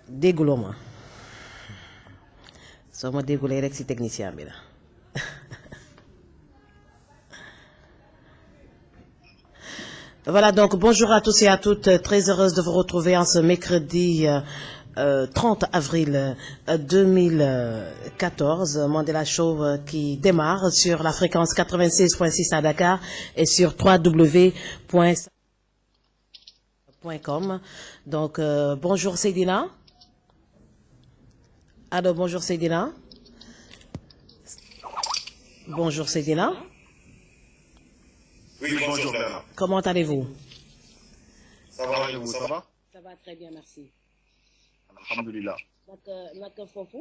dégguloo ma soo ma déggulee rek ci technicien bi la. Voilà, donc bonjour à tous et à toutes. Très heureuse de vous retrouver en ce mercredi 30 avril 2014. Mandela Show qui démarre sur la fréquence 96.6 à Dakar et sur www.com. Donc bonjour Seydina. Allô, bonjour Seydina. Bonjour Seydina. Oui, bonjour Léna. Comment allez-vous? Ça va et vous, ça va? Ça va très bien, merci. Alhamdulillah. naka foofu?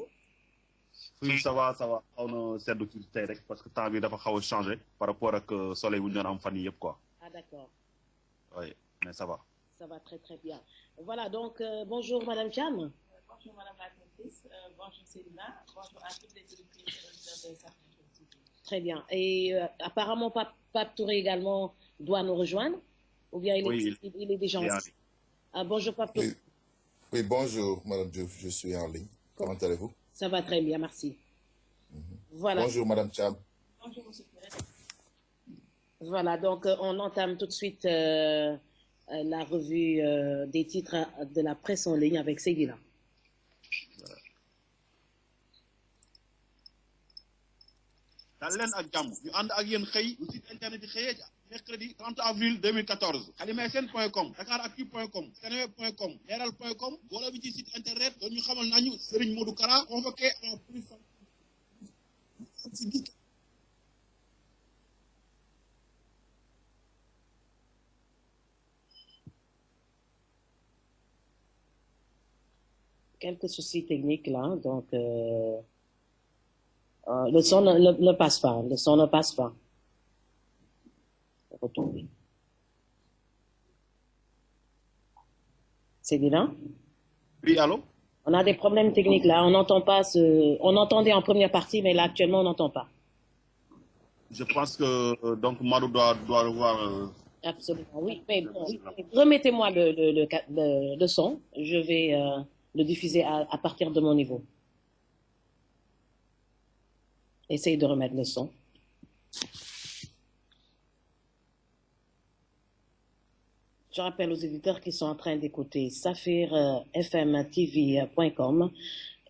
Oui, ça va. xaw na seddu ci tey rek parce que temps bi dafa xaw a changé par rapport ak soleil bu ñu doon am fan yii yëpp quoi. Ah d'accord. Oui, mais ça va. Ça va très très bien. Voilà, donc bonjour Madame Cham. Bonjour Madame la directrice, bonjour Céline, bonjour à toutes les directrices de Safran TV. Très bien. Et apparemment Pape Touré également doit nous rejoindre, ou bien il est déjà en ligne. Ah, bonjour Pape Touré. Oui, bonjour Madame Diouf, je suis en ligne. Comment allez-vous? Ça va très bien, merci. Voilà. Bonjour Madame Cham. Bonjour Monsieur Perret. Voilà, donc on entame tout de suite la revue des titres de la presse en ligne avec Seydina. daal leen ak jàmm ñu ànd ak yéen xëy lu site internet yi xëyee mercredi 30 avril 2014 xalimasen.com dakaractu.com seneweb.com leral.com wala bi ci site internet doon ñu xamal nañu Serigne Modou Kara convoqué à la police Quelques soucis techniques là, donc le son ne passe pas. Le son ne passe pas. Retourner. C'est bien? Oui, allô? On a des problèmes techniques là. On n'entend pas on entendait en première partie, mais là actuellement on n'entend pas. Je pense que donc Madou doit revoir. Absolument, oui. Mais bon, oui. Remettez-moi le son. Je vais le diffuser à partir de mon niveau. Essayez de remettre le son. Je rappelle aux éditeurs qui sont en train d'écouter SaphirFMTV.com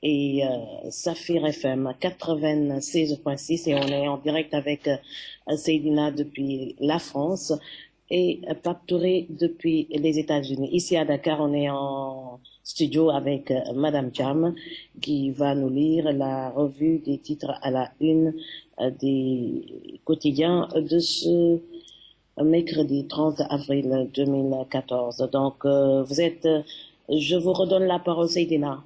et Saphir FM 96.6 et on est en direct avec Seydina depuis la France et Pape Touré depuis les États-Unis. Ici à Dakar, on est en studio avec Madame Cham qui va nous lire la revue des titres à la une des quotidiens de ce mercredi 30 avril 2014. Donc, je vous redonne la parole, Seydina.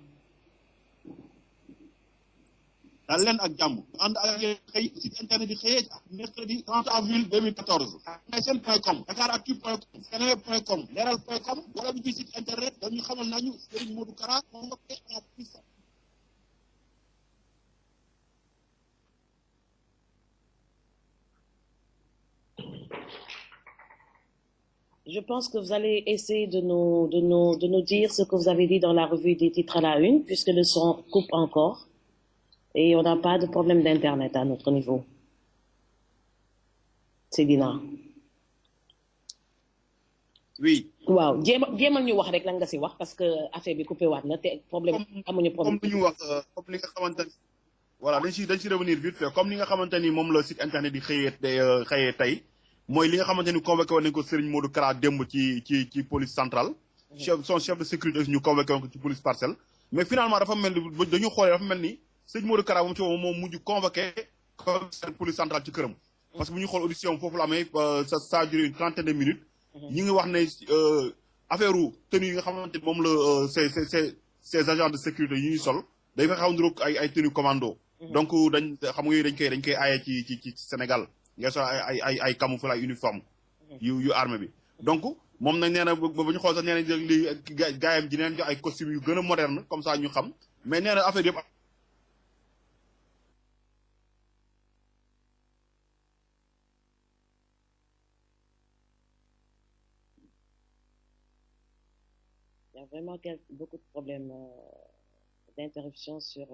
daal leen ak jàmm ñu ànd ak yéen xëy site internet yi xëyee mercredi 30 avril 2014 xalimasen.com dakaractu.com seneweb.com leral.com wala bi ci site internet dañu xamal nañu Serigne Modou Kara convoqué à la police. Je pense que vous allez essayer de nous dire ce que vous avez dit dans la revue des titres à la une, puisque le son coupe encore. Et on n'a pas de problème d'internet à notre niveau. Seydina. Oui. waaw jéemal ñu wax rek lan nga ci wax parce que affaire bi coupé waat na te problème amuñu problème. comme li ñu wax comme li nga xamante ni voilà dañ ci revenir vite fait comme li nga xamante ni moom la site internet yi xëyee tey mooy li nga xamante ni convoqué woon nañu ko Serigne Modou Kara démb ci police centrale. son chef de sécurité ñu convoqué woon ko ci police parcelle. mais finalement dafa mel ni dañu xoolee dafa mel ni Serigne Modou Kara moom ci moom mujj convoqué commissaire police centrale ci këram. parce que bu ñu xool audition foofu la amee ça a duré une trentaine de minutes. ñu ngi wax ne affaire tenue yi nga xamante ni moom la ces agents de sécurité yi ñuy sol day fa xaw a niróo ay tenue commando. donc dañ xam nga dañ koy aaye ci Sénégal ngay sol ay camouflage ay uniforme yu armée bi. donc moom nag nee na ba ñu xool sax nee na li gaayam ji neen jox ay costumes yu gën a moderne comme ça ñu xam mais nee na affaire yëpp. vraiment beaucoup de problèmes d'interruption sur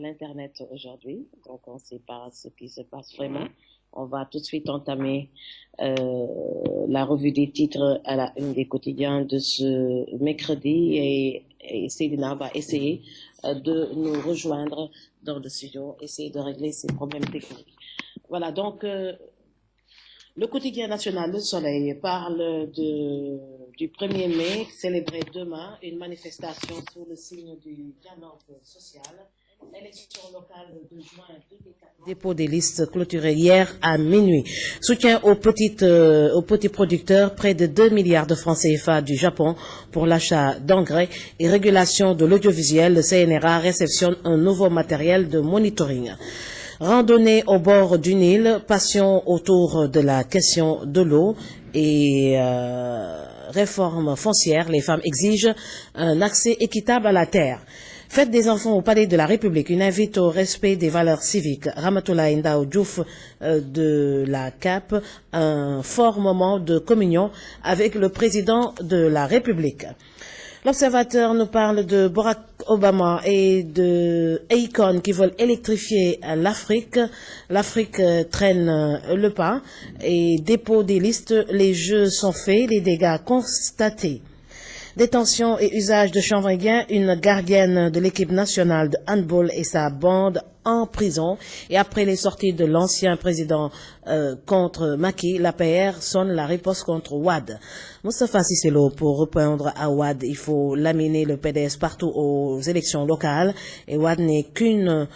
l'Internet aujourd'hui. Donc, on ne sait pas ce qui se passe vraiment. On va tout de suite entamer la revue des titres à la une des quotidiens de ce mercredi et Seydina va essayer de nous rejoindre dans le studio, essayer de régler ces problèmes techniques. Voilà, donc le quotidien national Le Soleil parle du 1er mai, célébré demain, une manifestation sous le signe du dialogue social. Élection locale de juin 2014. Dépôt des listes clôturées hier à minuit. Soutien aux petits producteurs, près de 2 milliards de francs CFA du Japon pour l'achat d'engrais et régulation de l'audiovisuel. Le CNRA réceptionne un nouveau matériel de monitoring. Randonnée au bord du Nil, passion autour de la question de l'eau et réforme foncière. Les femmes exigent un accès équitable à la terre. Fête des enfants au Palais de la République, une invite au respect des valeurs civiques. Ramatoulaye Ndao Diouf de la CAP, un fort moment de communion avec le président de la République. L'Observateur nous parle de Barack Obama et de Akon qui veulent électrifier l'Afrique. L'Afrique traîne le pas et dépôt des listes. Les jeux sont faits, les dégâts constatés. Détention et usage de chanvre-indien, une gardienne de l'équipe nationale de handball et sa bande en prison. Et après les sorties de l'ancien président contre Macky, l'APR sonne la riposte contre Wade. Moustapha Cisselo, pour répondre à Wade, il faut laminer le PDS partout aux élections locales. Et Wade n'est qu'une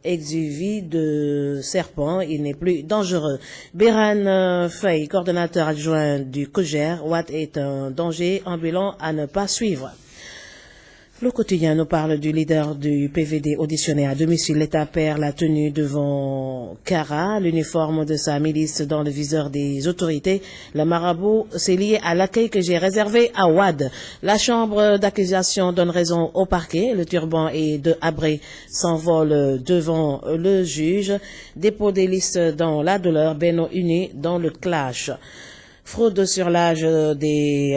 exuvie de serpent, il n'est plus dangereux. Béran Faye, coordonnateur adjoint du COJER, Wade est un danger ambulant à ne pas suivre. Le quotidien nous parle du leader du PVD auditionné à domicile. L'État perd la tenue devant Kara, l'uniforme de sa milice dans le viseur des autorités. Le marabout s'est lié à l'accueil que j'ai réservé à Wade. La chambre d'accusation donne raison au parquet. Le turban et de Habré s'envolent devant le juge. Dépôt des listes dans la douleur, Beno uni dans le clash. Fraude sur l'âge des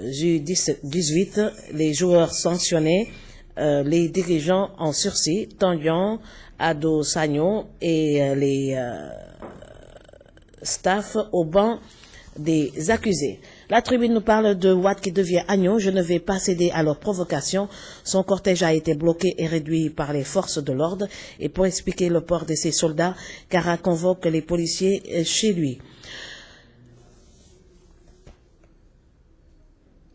U18, les joueurs sanctionnés, les dirigeants en sursis, Tandian, Ado Sagnon et les staffs au banc des accusés. La tribune nous parle de Wade qui devient agneau. Je ne vais pas céder à leur provocation. Son cortège a été bloqué et réduit par les forces de l'ordre. Et pour expliquer le port de ses soldats, Kara convoque les policiers chez lui.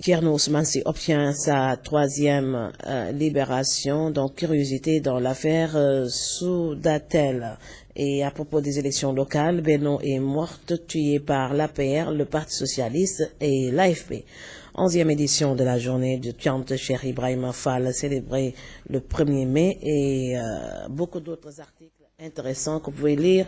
Thierno Ousmane obtient sa 3e libération, donc curiosité dans l'affaire Soudatel. Et à propos des élections locales, Beno est morte, tuée par l'APR, le Parti Socialiste et l'AFP. 11e édition de la journée du Tiant Cheikh Ibrahima Fall, célébrée le 1er mai et beaucoup d'autres articles intéressant que vous pouvez lire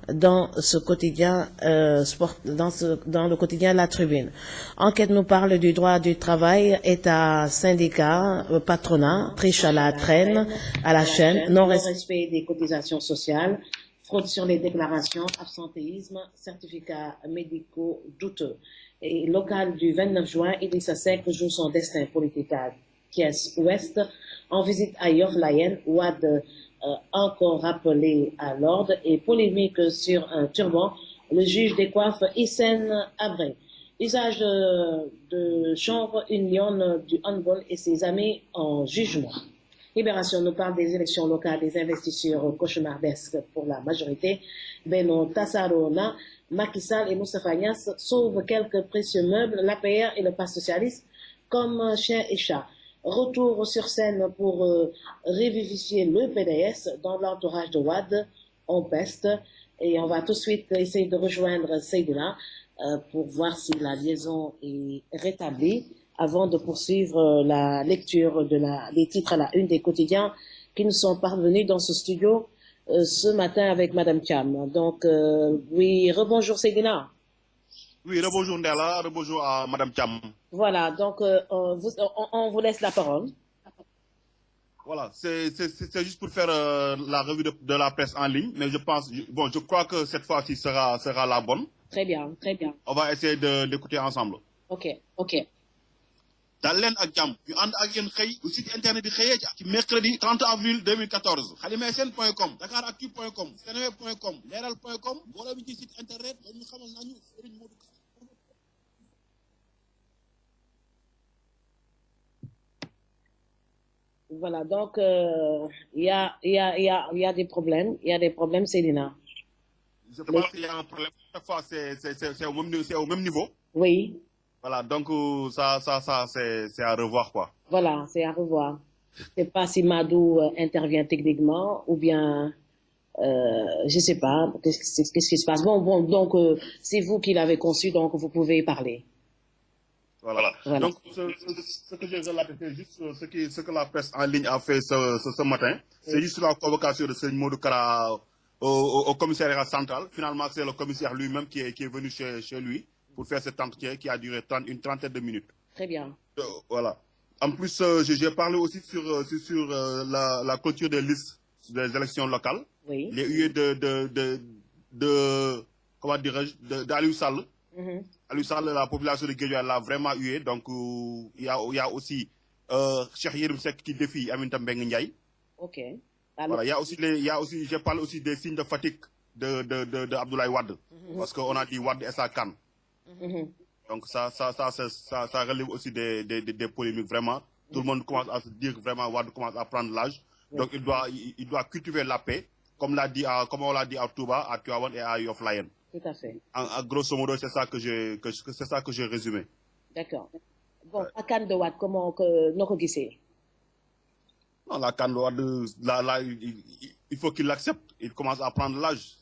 dans ce quotidien dans le quotidien La Tribune. Enquête nous parle du droit du travail, État, syndicat, patronat, triche à la traîne, à la chaîne, non-respect des cotisations sociales, fraude sur les déclarations, absentéisme, certificats médicaux douteux. Et local du 29 juin, Idrissa Seck joue son destin politique à Thiès-Ouest. En visite à Yoff-Layène, Wade encore rappelé à l'ordre et polémique sur un turban, le juge des coiffes Hissène Habré. Usage de chanvre, une lionne du handball et ses amis en jugement. Libération nous parle des élections locales, des investitures cauchemardesques pour la majorité. Beno Tassarona, Macky Sall et Moustapha Niasse sauvent quelques précieux meubles, l'APR et le Parti Socialiste comme chien et chat. Retour sur scène pour revivifier le PDS dans l'entourage de Wade, on peste. Et on va tout de suite essayer de rejoindre Seydina pour voir si la liaison est rétablie avant de poursuivre la lecture des titres à la une des quotidiens qui nous sont parvenus dans ce studio ce matin avec Madame Thiam. Donc, oui, rebonjour Seydina. Oui, rebonjour Ndella, rebonjour à Madame Thiam. Voilà, donc on vous laisse la parole. Voilà, c'est juste pour faire la revue de la presse en ligne, mais je crois que cette fois-ci sera la bonne. Très bien, très bien. On va essayer d'écouter ensemble. ok. dal leen ak jàmm ñu ànd ak yéen xëy bu site internet di xëyee ci mercredi 30 avril 2014 xalimeeseen.com dakaractu.com seneweb.com leeral.com mbooloo mi ci site internet loolu ñu xamal nañu Serigne Modou Kara. Voilà, donc il y a des problèmes. Il y a des problèmes, Céline. Je pense qu'il y a un problème. Chaque fois, c'est au même niveau. Oui. Voilà, donc ça c'est à revoir, quoi. Voilà, c'est à revoir. Je ne sais pas si Madou intervient techniquement ou bien, je ne sais pas, qu'est-ce qui se passe. Bon, donc c'est vous qui l'avez conçu, donc vous pouvez parler. Voilà. Donc, ce que j'ai relaté, c'est juste ce que la presse en ligne a fait ce matin. C'est juste la convocation de Serigne Modou Kara au commissariat central. Finalement, c'est le commissaire lui-même qui est venu chez lui pour faire cet entretien qui a duré une trentaine de minutes. Très bien. Voilà. En plus, j'ai parlé aussi sur la clôture des listes des élections locales. Oui. Les huées de comment dirais-je, d'Aliou Sall. Aliou Sall, la population de Guédiawaye l'a vraiment hué. Donc, il y a aussi Cheikh Yérim Seck qui défie Aminata Mbengue Ndiaye. Ok. Voilà, il y a aussi, je parle aussi des signes de fatigue de Abdoulaye Wade. Parce qu'on a dit Wade et sa canne. Donc, ça relève aussi des polémiques, vraiment. Tout le monde commence à se dire vraiment Wade commence à prendre l'âge. Donc, il doit cultiver la paix, comme on l'a dit à Touba, à Tivaouane et à Yoff Layène. Tout à fait. En grosso modo, c'est ça que j'ai résumé. D'accord. Bon, la canne de Wade, comment que nous regissez? Non, la canne de Wade, là, il faut qu'il l'accepte. Il commence à prendre l'âge.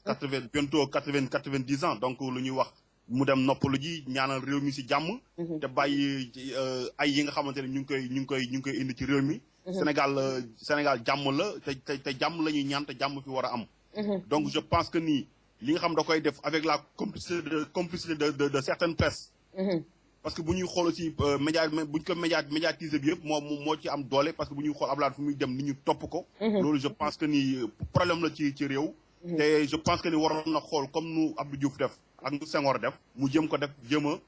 Bientôt 90 ans. Donc, le ñuy wax mu dem noppalu ji ñaanal réew mi ci jàmm. te bàyyi ay yi nga xamante ne ñu ngi koy indi ci réew mi. Sénégal jàmm la te jàmm la ñuy ñaan te jàmm fi war a am. Donc, je pense que nii li nga xam da koy def avec la complicité de certaines presses. Parce que bu ñuy xool aussi buñ ko médiatiser bi yëpp moo ci am doole parce que bu ñuy xool Abdoulaye fu muy dem ni ñu topp ko. loolu je pense que ni problème la ci réew. te je pense que ni waroon na xool comme nu Abdou Diouf def ak nu Senghor def mu jëm a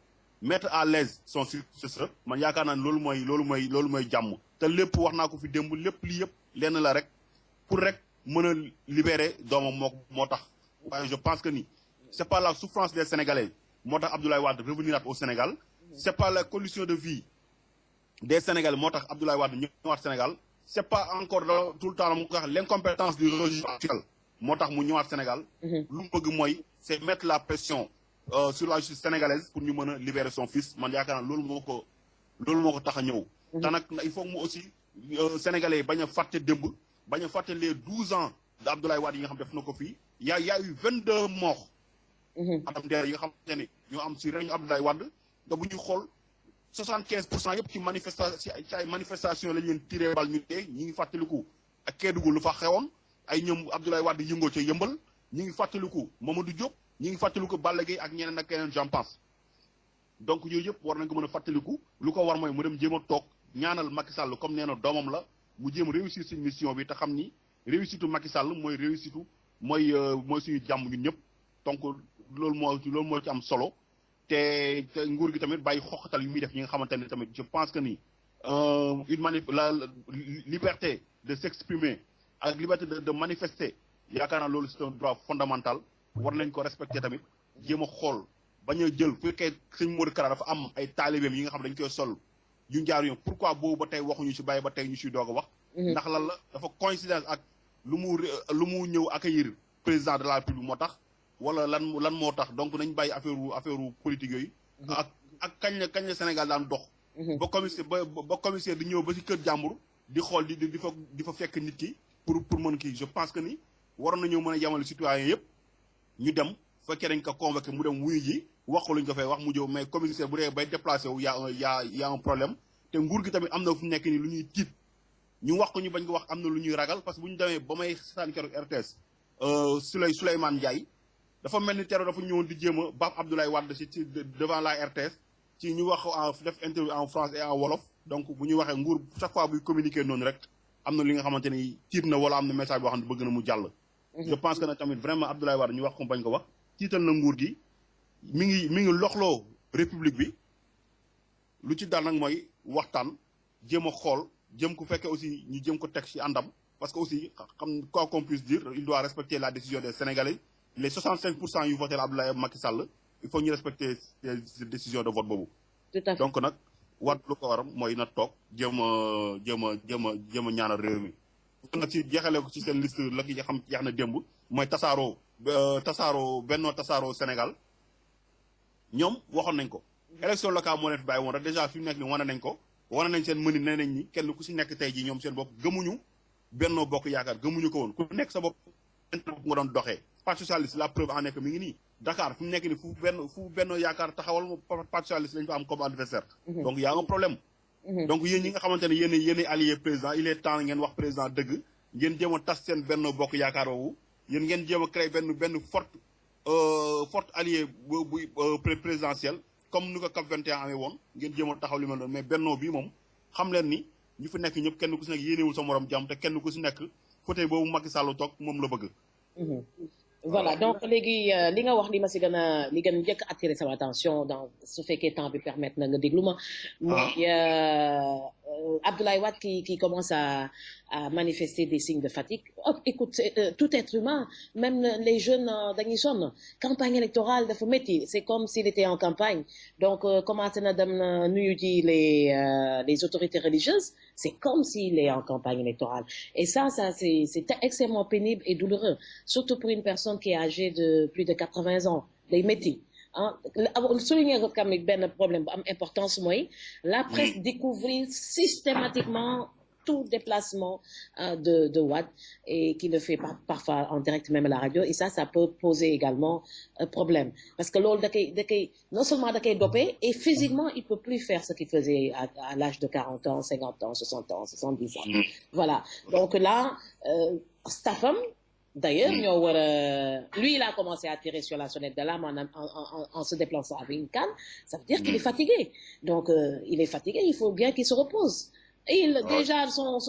mettre à l'aise son successeur man yaakaar naa ne loolu mooy jàmm. te lépp wax naa ko fi démb lépp li yëpp lenn la rek pour rek mën a libérer doomam moo tax. waaye je pense que ni c'est pas la souffrance des Sénégalais moo tax Abdoulaye Wade revenir au Sénégal. C'est pas la condition de vie des Sénégalais moo tax Abdoulaye Wade ñëwaat Sénégal. C'est pas encore tout le temps l'incompétence du régime actuel moo tax mu ñëwaat Sénégal. lu mu bëgg mooy c'est mettre la pression sur la justice sénégalaise pour ñu mën a libérer son fils man yaakaar naa loolu moo ko tax a ñëw. te nag il faut mu aussi Sénégalais yi bañ a fàtte démb bañ a fàtte les 12 ans d'Abdoulaye Wade yi nga xam def na ko fii y a eu 22 morts. Adam Der yi nga xamante ne ñoo am si règne Abdoulaye Wade. te bu ñuy xool 75% yëpp ci ay manifestation lañ leen tiré bal ñu dee ñi ngi fàttaliku ak Kédougou lu fa xewoon ay ñoom Abdoulaye Wade yëngoo ca yëmbal ñi ngi fàttaliku Mamadou Diop ñi ngi fàttaliku Balla Gaye ak ñeneen ak keneen j'en pense. donc yooyu yëpp war nañ ko mën a fàttaliku lu ko war mooy mu dem jéem a toog ñaanal Macky Sall comme nee na doomam la mu jéem réussir suñu mission bi te xam ni réussitu Macky Sall mooy réussitu mooy suñu jàmm ñun ñëpp donc loolu moo ci am solo. te nguur gi tamit bàyyi xoxatal yu muy def ñi nga xamante ne tamit je pense que ni la liberté de s'exprimer ak liberté de manifester yaakaar naa loolu c'est un droit fondamental war nañ ko respecter tamit jéem a xool bañ a jël fu fekkee sëñ Modou Kara dafa am ay taalibeem yi nga xam dañ koy sol yu jaar yoon pourquoi boobu ba tey waxuñu ci bàyyi ba tey ñu ciy doog a wax. ndax lan la dafa coïncidence ak lu mu ñëw accueillir président de la République moo tax. wala lan moo tax donc nañ bàyyi affaire politique yooyu. ak kañ la Sénégal daan dox. ba commissaire di ñëw ba ci kër jàmbur di xool di fa fekk nit ki pour mën kii je pense que ni waroon nañoo mën a yamale citoyen yëpp ñu dem fekkee dañ ko convoqué mu dem wuyu ji wax ko lu ñu ko fay wax mu jëw mais commissaire bu dee bay déplacé wu y a un problème te nguur gi tamit am na fu nekk nii lu ñuy tiit ñu wax ko ñu bañ ko wax am na lu ñuy ragal parce que bu ñu demee ba may seetaan keroog RTS Souleymane Ndiaye. dafa mel ni terre dafa ñëwoon di jéem a baab Abdoulaye Wade ci devant la RTS ci ñu wax def interview en France et en wolof donc bu ñu waxee nguur chaque fois buy communiquer noonu rek am na li nga xamante ni tiit na wala am na message boo xam ne bëgg na mu jàll. je pense que nag tamit vraiment Abdoulaye Wade ñu wax ko bañ ko wax tiital na nguur gi mi ngi loxloo république bi lu ci dal nag mooy waxtaan jéem a xool jéem ko fekkee aussi ñu jéem ko teg ci àndam parce que aussi xam quoi qu'on puisse dire il doit respecter la décision des Sénégalais les 65% yu voté Abdoulaye Macky Sall il faut ñu respecter ces décisions de vote boobu. tout à fait donc nag wat lu ko waram mooy na toog jéem a ñaanal réew mi. nag ci jeexale ko ci seen liste la ki nga xam jeex na démb mooy tasaaroo bennoo tasaaroo Sénégal ñoom waxoon nañ ko. élection locale moo leen fi bàyyi woon rek déjà fi mu nekk ni wane nañ ko wane nañ seen mëni nee nañ ni kenn ku si nekk tey jii ñoom seen bopp gëmuñu Benno Bokk Yaakaar gëmuñu ko woon ku nekk sa bopp nga doon doxee. parti socialiste la preuve en est que mi ngi nii Dakar fi mu nekk ni fu Benno Yaakaar taxawal parti socialiste lañ fa am comme adversaire donc y a un problème. donc yéen ñi nga xamante ne yéen allié président il est temps ngeen wax président dëgg ngeen jéem a tas seen Benno Bokk Yaakaar woowu yéen ngeen jéem a créer benn forte allié bu présidentielle comme ni ko CAP 21 amee woon ngeen jéem a taxaw li mel noonu mais Benno bi moom xam leen ni ñu fi nekk ñëpp kenn ku si nekk yéenewul sa morom jàmm te kenn ku si nekk fauteuil boobu Macky Sall toog moom la bëgg. voilà donc léegi li nga wax li ma si gën a njëkk attirer sama attention dans su fekkee temps bi permettre na nga déglu ma. mooy Abdoulaye Wade qui commence à manifester des signes de fatigue. Oh, écoute, tout être humain, même les jeunes dañuy sonn campagne électorale dafa métti c'est comme s'il était en campagne donc commencé na dem nuyu ji les autorités religieuses c'est comme s'il est en campagne électorale et ça c'est extrêmement pénible et douloureux surtout pour une personne qui est âgée de plus de 80 ans day métti ah souligner ko kam benn problème bu am importance mooy la presse découvrir systématiquement tout déplacement de Wade et qui le fait parfois en direct même à la radio et ça peut poser également un problème parce que loolu da koy non seulement da koy dopé et physiquement il peut plus faire ce qu'il faisait à l'âge de 40 ans 50 ans 60 ans 70 ans voilà donc là staffam d'ailleurs ñoo war a lui il a commencé à tirer sur la sonnette d'alarme en se déplaçant avec une canne ça veut dire qu'il est fatigué donc il est fatigué il faut bien qu'il se repose et déjà son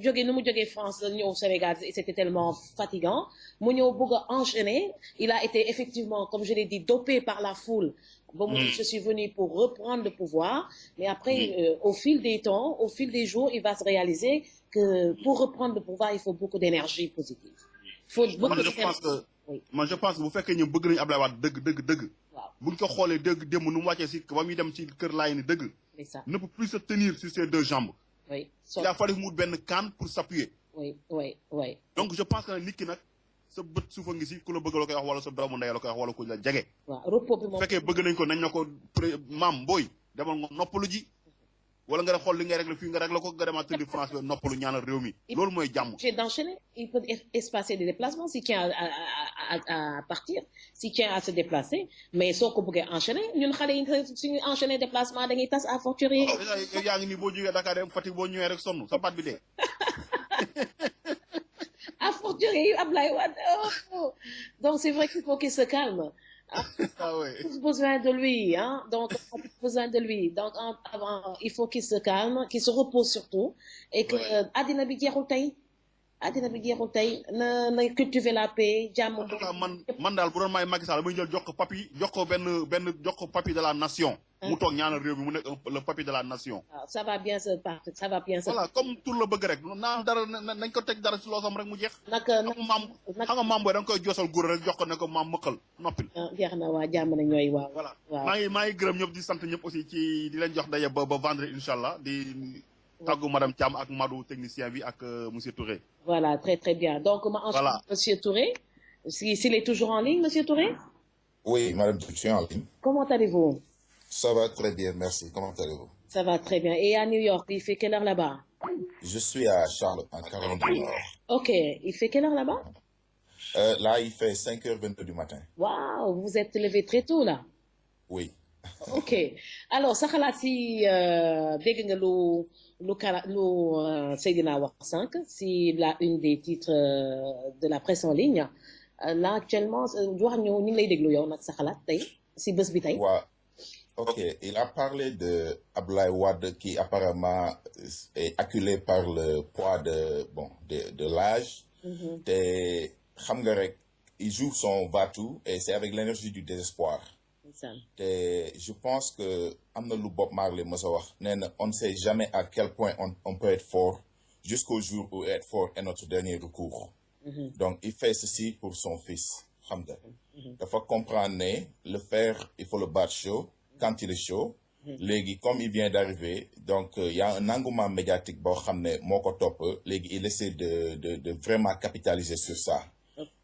jóge nu mu jógee France ñëw Sénégal c'était tellement fatigant mu ñëw bëgg a enchaîner il a été effectivement comme je l'ai dit dopé par la foule bon je suis venu pour reprendre le pouvoir mais après au fil des temps au fil des jours il va se réaliser que pour reprendre le pouvoir il faut beaucoup d'énergie positive man je pense que bu fekkee ñoom bëgg nañu Abdoulaye Wade dëgg waaw buñ ko xoolee dëgg démb nu mu wàccee si ba muy dem ci kër laay ni dëgg ne peut plus se tenir sur ses deux jambes oui il a fallu mu wut benn canne pour s'appuyer oui donc je pense que nit ki nag sa bët suufa ngi si ku la bëgg la koy wax wala sa doomu ndey la koy wax wala ku la jege waaw repos bi moom bu fekkee bëgg nañ ko nañ na ko maam booy demal nga noppalu ji wala nga xool li ngay régler fii nga régler ko nga demaat tëdd France ba noppalu ñaanal réew mi loolu mooy jàmm. J'ai d'enchaîner il peut espacer des déplacements s'il tient à partir s'il tient à se déplacer mais soo ko bëggee enchaîner ñun xale yi suñu enchaîner déplacement dañuy tas à fortiori. yow yaa ngi nii boo jógee Dakar dem Fatick boo ñëwee rek sonn sa baat bi dee. à fortiori Abdoulaye Wade donc c'est vrai qu'il faut qu'il se calme. Ah ouais. On a besoin de lui donc on a besoin de lui donc avant il faut qu'il se calme qu'il se repose surtout et que àddina bi jeexul tey na cultiver la paix jàmm. en tout cas man daal bu doon may Macky Sall muy jël jox ko papi de la nation. mu toog ñaanal réew mi mu nekk le papi de la nation. waaw ça va bien se passer voilà comme tur la bëgg rek naan dara nañ ko teg dara ci loosam rek mu jeex. xam nga maam booy da nga koy joosal góor rek jox ko ne ko maam mëqal noppil. jeex na waa jàmm na ñooy waaw. voilà maa ngi gërëm ñëpp di sant ñëpp aussi ci di leen jox daje ba vendredi incha allah di tàggu madame Thiam ak Madou technicien bi ak monsieur Touré. voilà très très bien donc ma enchaîne monsieur Touré s'il est toujours en ligne monsieur Touré. Oui, madame, je suis en ligne. Comment allez-vous? Ça va très bien, merci. Comment allez-vous? Ça va très bien. Et à New York, il fait quelle heure là-bas? Je suis à Charlotte, en Caroline du Nord. Ok. Il fait quelle heure là-bas? Là, il fait 5h22 du matin. Waouh, vous êtes levé très tôt là. Oui. Ok. Alors, sa xalaat si dégg nga lu Seydina wax sànq si la une des titres de la presse en ligne là actuellement wax ñu ngi lay déglu yow nag sa xalaat tey si bés bi tey. Ouais. Ok, il a parlé de Abdoulaye Wade qui apparemment est acculé par le poids de l'âge. Te xam nga rek, il joue son va-tout et c'est avec l'énergie du désespoir. Et je pense que am na lu Bob Marley mës a wax nee na on ne sait jamais à quel point on peut être fort jusqu'au jour où être fort est notre dernier recours. Donc il fait ceci pour son fils xam nga dafa comprendre ne le fer il faut le battre chaud quand il est chaud. Léegi comme il vient d'arriver donc il y a un engouement médiatique boo xam ne moo ko topp léegi il essaie de vraiment capitaliser sur ça.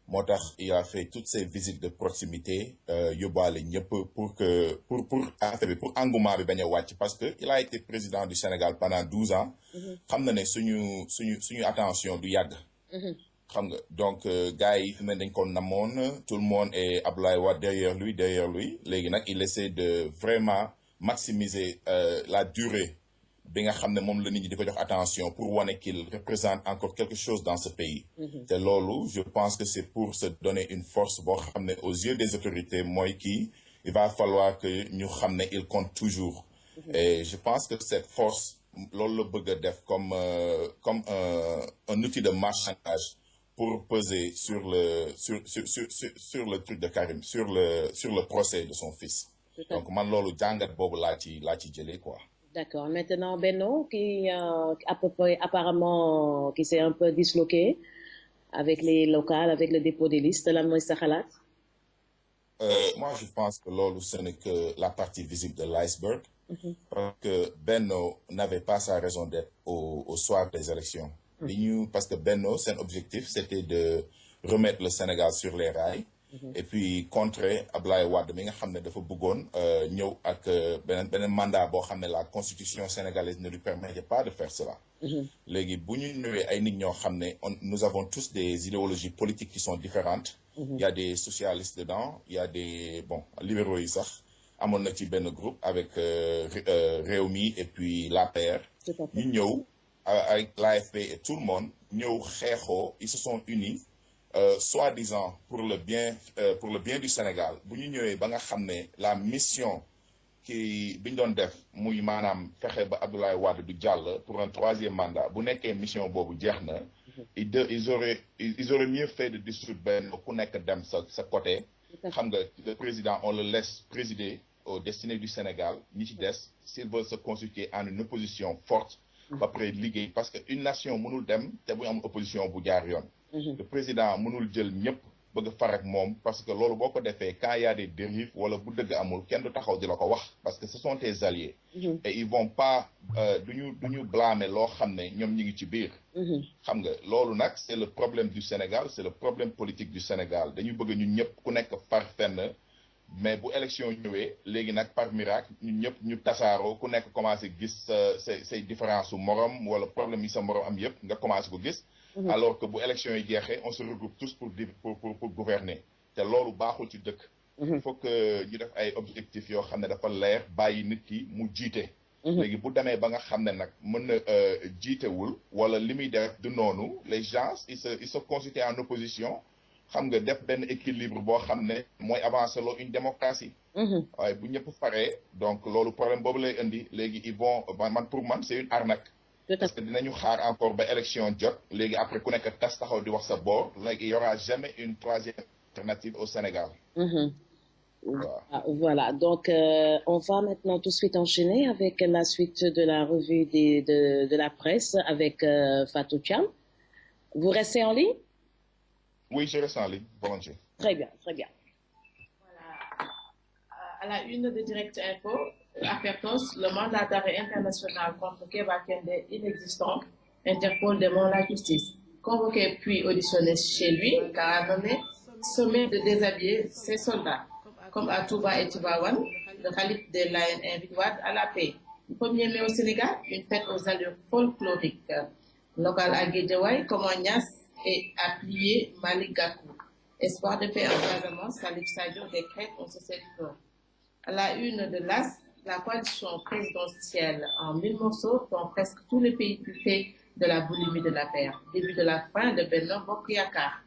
moo tax il a fait toutes ces visites de proximité yóbbaale ñëpp pour affaire bi pour engouement bi bañ a wàcc parce que il a été président du Sénégal pendant 12 ans. xam na ne suñu attention du yàgg. xam nga donc gars yi fi mu ne dañ ko namoon tout le monde est Abdoulaye Wade derrière lui léegi nag il essaie de vraiment maximiser la durée bi nga xam ne moom la nit ñi di ko jox attention pour wane qu'il représente encore quelque chose dans ce pays. te loolu je pense que c'est pour se donner une force boo xam ne aux yeux des autorités mooy kii il va falloir que ñu xam ne il compte toujours. Et je pense que cette force loolu la bëgg a def comme un outil de marchandage pour peser sur le truc de Karim sur le procès de son fils. Donc man loolu jàngat boobu laa ci jëlee quoi. D'accord. Maintenant, Benno, qui à peu près apparemment qui s'est un peu disloqué avec les locales, avec le dépôt des listes, lan mooy sa xalaat? Moi, je pense que loolu ce n'est que la partie visible de l'iceberg. Parce que Benno n'avait pas sa raison d'être au soir des élections. Parce que Benno, son objectif, c'était de remettre le Sénégal sur les rails. Et puis contrer Abdoulaye Wade mi nga xam ne dafa bëggoon ñëw ak beneen mandat boo xam ne la constitution sénégalaise ne lui permettait pas de faire cela. Léegi bu ñu ñëwee ay nit ñoo xam ne nous avons tous des idéologies politiques qui sont différentes. Il y a des socialistes dedans, il y a des libéraux yi sax amoon na ci benn groupe avec Rewmi et puis l'APR. ñu ñëw avec l'AFP et tout le monde ñëw xeexoo ils se sont unis. Soi-disant pour le bien du Sénégal bu ñu ñëwee ba nga xam ne la mission bi ñu doon def muy maanaam fexe ba Abdoulaye Wade du jàll pour un 3e mandat bu nekkee mission boobu jeex na ils auraient mieux fait de dissoudre benn ku nekk dem sa côté xam nga le président on le laisse présider aux destinées du Sénégal ñi ci des s'il veut se constituer en une opposition forte ba pare liggéey parce que une nation mënul dem te bu am opposition bu jaar yoon. Le président mënul jël ñëpp bëgg far ak moom parce que loolu boo ko defee quand il y a des dérives wala bu dëgg amul kenn du taxaw di la ko wax parce que ce sont tes alliés. Et ils vont pas duñu blâmer loo xam ne ñoom ñi ngi ci biir. xam nga loolu nag c'est le problème du Sénégal c'est le problème politique du Sénégal dañu bëgg ñun ñëpp ku nekk far fenn mais bu élection ñëwee léegi nag par miracle ñun ñëpp ñu tasaaroo ku nekk commencé gis say différence su morom wala problème yi sa morom am yëpp nga commencé ko gis. Alors que bu élection yi jeexee on se regroupe tous pour gouverner te loolu baaxul ci dëkk. Il faut que ñu def ay objectifs yoo xam ne dafa leer bàyyi nit ki mu jiite. léegi bu demee ba nga xam ne nag mën na jiitewul wala li muy def du noonu les gens ils se constituent en opposition xam nga def benn équilibre boo xam ne mooy avancer loo une démocratie. waaye bu ñëpp faree donc loolu problème boobu lay indi léegi ils vont pour man c'est une arnaque. Parce que dinañu xaar encore ba élection jot léegi après ku nekk tas taxaw di wax sa boor léegi il y aura jamais une 3e alternative au Sénégal. Voilà, donc on va maintenant tout de suite enchaîner avec la suite de la revue de la presse avec Fatou Thiam. Vous restez en ligne? Oui, je reste en ligne, volontiers. Très bien, très bien. Voilà. À la une de Direct Info, Apertos, le mandat d'arrêt international contre Keba Kende inexistant, Interpol demande la justice. Convoqué puis auditionné chez lui, car a donné sommet de déshabiller ses soldats. Comme à Touba et Tivaouane, le calife des Layènes invite Wade à la paix. Le 1er mai au Sénégal, une fête aux allures folkloriques. Local à Guédiawaye, Komagnas et à plier Malik Gakou. Espoir de paix en Casamance, Salif Sadio décrète un cessez-le-feu. À la une de l'AS, la coalition présidentielle en 1000 morceaux, dont presque tous les pays puffés de la boulimie de la paix. Début de la fin de Benno Bokk Yakaar.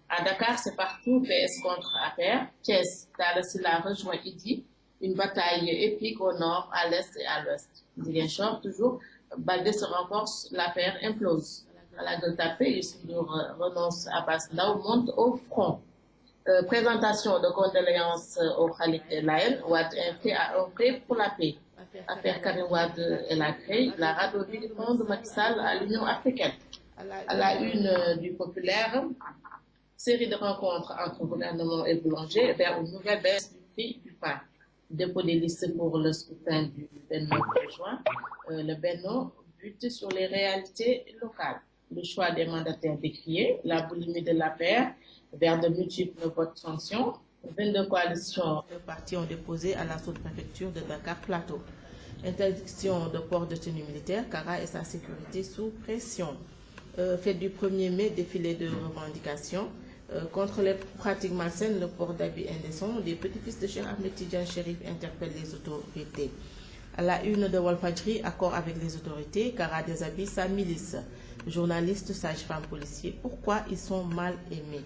À Dakar, c'est partout PS contre APR. Thiès, Talla Sylla rejoint Idy. Une bataille épique au nord, à l'est et à l'ouest. Ziguinchor, toujours, Baldé se renforce, l'APR implose. À la Gueule Tapée, Youssou Ndour renonce à Bass Ndao, monte au front. Présentation de condoléances au Khalif El Layen, Wad invité à œuvrer pour la paix. Affaire Karim Wad El Akray, la radiologie du monde de Macky Sall à l'Union africaine. À la une du populaire, série de rencontres entre gouvernement et boulanger vers une nouvelle baisse du prix du pain. Dépôt des listes pour le scrutin du 29 juin. Le Benno bute sur les réalités locales. Le choix des mandataires décriés, la boulimie de la paire vers de multiples votes sanctions. 22 coalitions de partis ont déposé à la sous-préfecture de Dakar Plateau. Interdiction de port de tenue militaire, Kara et sa sécurité sous pression. Fête du 1er mai, défilé de revendications. Contre les pratiques malsaines, le port d'habits indécents, des petits-fils de Cheikh Ahmed Tidjane Chérif interpellent les autorités. À la une de Walfadjri, accord avec les autorités, Kara déshabille sa milice. Journalistes, sages-femmes, policiers, pourquoi ils sont mal aimés?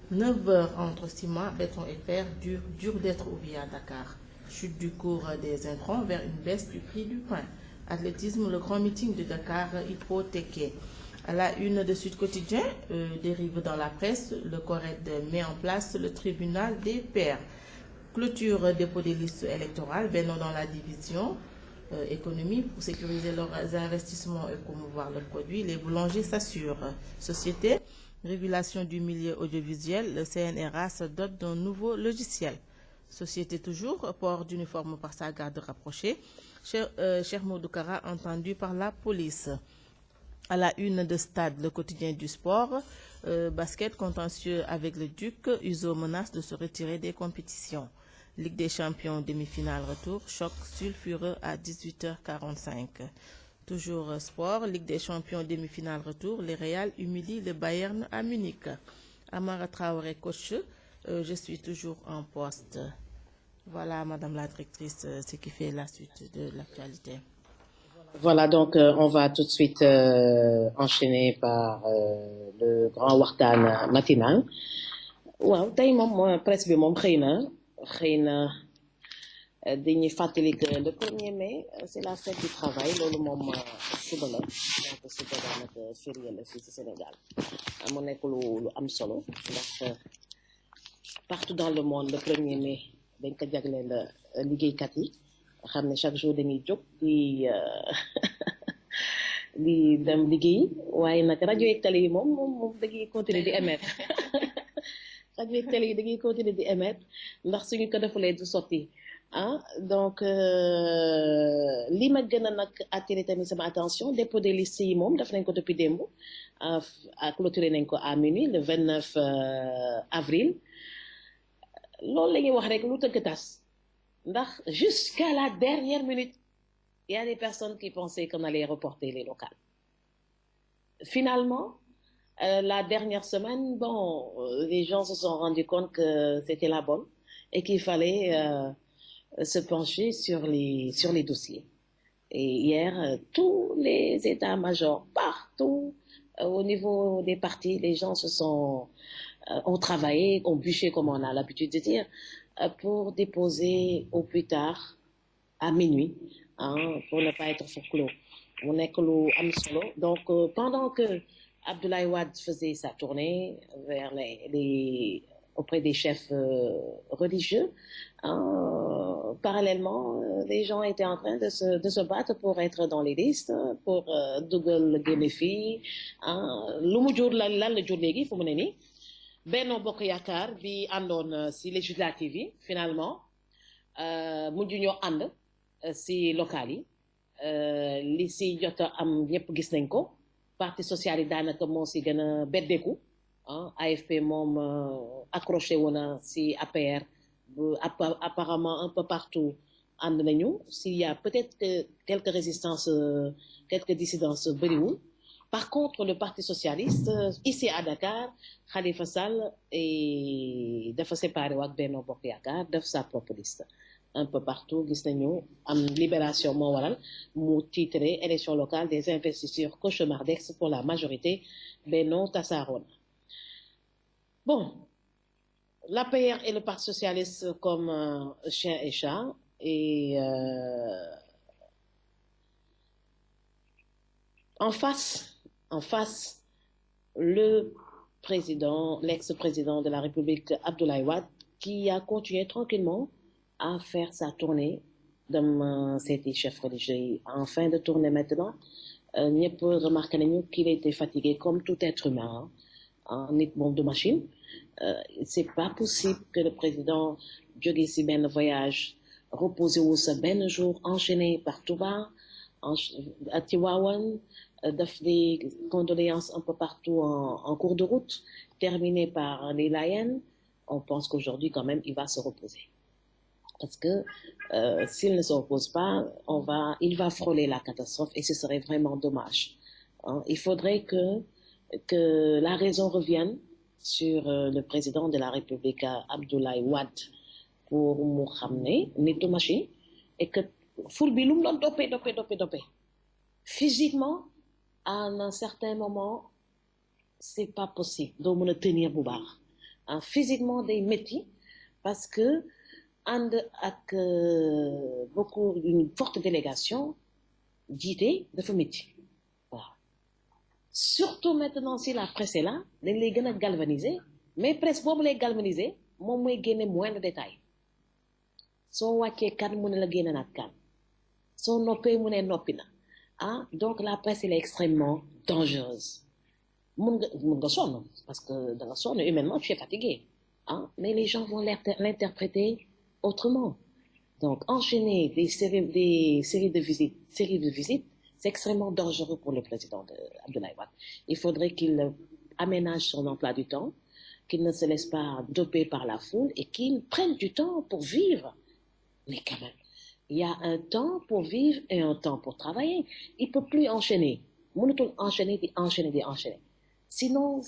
9 heures entre ciment, béton et fer, dur d'être oublié à Dakar. Chute du cours des intrants vers une baisse du prix du pain. Athlétisme, le grand meeting de Dakar hypothéqué. À la une de Sud Quotidien, dérive dans la presse, le CORED met en place le tribunal des pairs. Clôture dépôt des listes électorales, Benno dans la division économie pour sécuriser leurs investissements et promouvoir le produit. Les boulangers s'assurent. Société, régulation du milieu audiovisuel, le CNRA se dote d'un nouveau logiciel. Société toujours, port d'uniforme par sa garde rapprochée. Cheikh Modou Kara entendu par la police. À la une de Stade, le quotidien du sport, basket contentieux avec le Duc, Uzo menace de se retirer des compétitions. Ligue des champions, demi-finale retour, choc sulfureux à 18h45. Toujours sport, Ligue des champions, demi-finale retour, les Real humilient le Bayern à Munich. Amara Traoré, coach, je suis toujours en poste. Voilà, Madame la directrice, ce qui fait la suite de l'actualité. Voilà, donc on va tout de suite enchaîner par le grand waxtaan matinal. Waaw tey moom presse bi moom xëy na dañuy fàttali que le 1er mai c'est la fête du travail loolu moom suba la donc suba daanaka férié la fii ci Sénégal mu nekk lu am solo ndax partout dans le monde le 1er mai dañ ko jagleel liggéeykat yi xam ne chaque jour dañuy jóg di dem liggéey waaye nag rajo yi télé yi moom dañuy continuer di émettre rajo yi télé yi dañuy continuer di émettre ndax suñu ko defalee du sotti donc li ma gën a nag attiré tamit sama attention dépôt des listes yi moom def nañ ko depuis démb clôturé nañ ko à minuit le 29 avril loolu la ñuy wax rek lu tëgg tas ndax jusqu'à la dernière minute il y a des personnes qui pensaient qu'on allait reporter les locales. Finalement, la dernière semaine, bon, les gens se sont rendus compte que c'était la bonne et qu'il fallait se pencher sur les dossiers. Et hier, tous les états-majors, partout, au niveau des partis, les gens ont travaillé, ont bûché, comme on a l'habitude de dire, pour déposer au plus tard, à minuit, pour ne pas être clos. On est clos am solo. Donc, pendant que Abdoulaye Wade faisait sa tournée vers auprès des chefs religieux, parallèlement, les gens étaient en train de se battre pour être dans les listes, pour dugal génne fii lu mu jur lan la jur léegi fu mu ne nii Benno Bokk Yaakaar bi àndoon si législative yi finalement mujj ñoo ànd si local yi li si jot am yépp gis nañ ko parti social yi daanaka moo si gën a beddeeku AFP moom accroché wu na si APR apparemment un peu partout ànd nañu s'il y a peut-être que quelques résistances quelques dissidences bëriwul. Par contre, le Parti socialiste, ici à Dakar, Khalifa Sall dafa séparé ak Benno Bokk Yaakaar def sa propre liste. Un peu partout, gis nañu am libération moo waral mu titré élection locale des investitures cauchemardesques pour la majorité Benno tasaaroon. Bon, l'APR et le Parti socialiste comme chien et chat et en face, le président, l'ex-président de la République Abdoulaye Wade, qui a continué tranquillement à faire sa tournée de ces chefs religieux. En fin de tournée maintenant, ñëpp remarqué nañu qu'il était fatigué comme tout être humain, en nit moom de machine. C'est pas possible que le président jóge ci benn voyage reposé wu sa benn jour enchaîné par Touba, à Tivaouane, def des condoléances un peu partout en cours de route, terminé par les Layènes. On pense qu'aujourd'hui quand même il va se reposer. Parce que s'il ne se repose pas, il va frôler la catastrophe et ce serait vraiment dommage. Hein? Il faudrait que la raison revienne sur le président de la République, Abdoulaye Wade, pour mu xam ne nit du machine et que ful bi lu mu doon dopé. Physiquement, à un certain moment, c'est pas possible doo mën a tenir bu baax. Physiquement day métti parce que ànd ak beaucoup une forte délégation jiite dafa métti waaw. Surtout maintenant si la presse est là dañ lay gën a galvaniser mais presse boobu lay galvaniser moom mooy génne moins de détails soo wàccee kan mu ne la génne naat kan soo noppee mu ne noppi na donc la presse elle est extrêmement dangereuse. mun nga sonn parce que da nga sonn humainement tu es fatigué mais les gens vont l'interpréter autrement. Donc enchaîner des séries de visites, c'est extrêmement dangereux pour le président Abdoulaye Wade. Il faudrait qu'il aménage son emploi du temps, qu'il ne se laisse pas doper par la foule et qu'il prenne du temps pour vivre. Mais quand même, il y a un temps pour vivre et un temps pour travailler. Il ne peut plus enchaîner. Mënatul enchaîner. Sinon,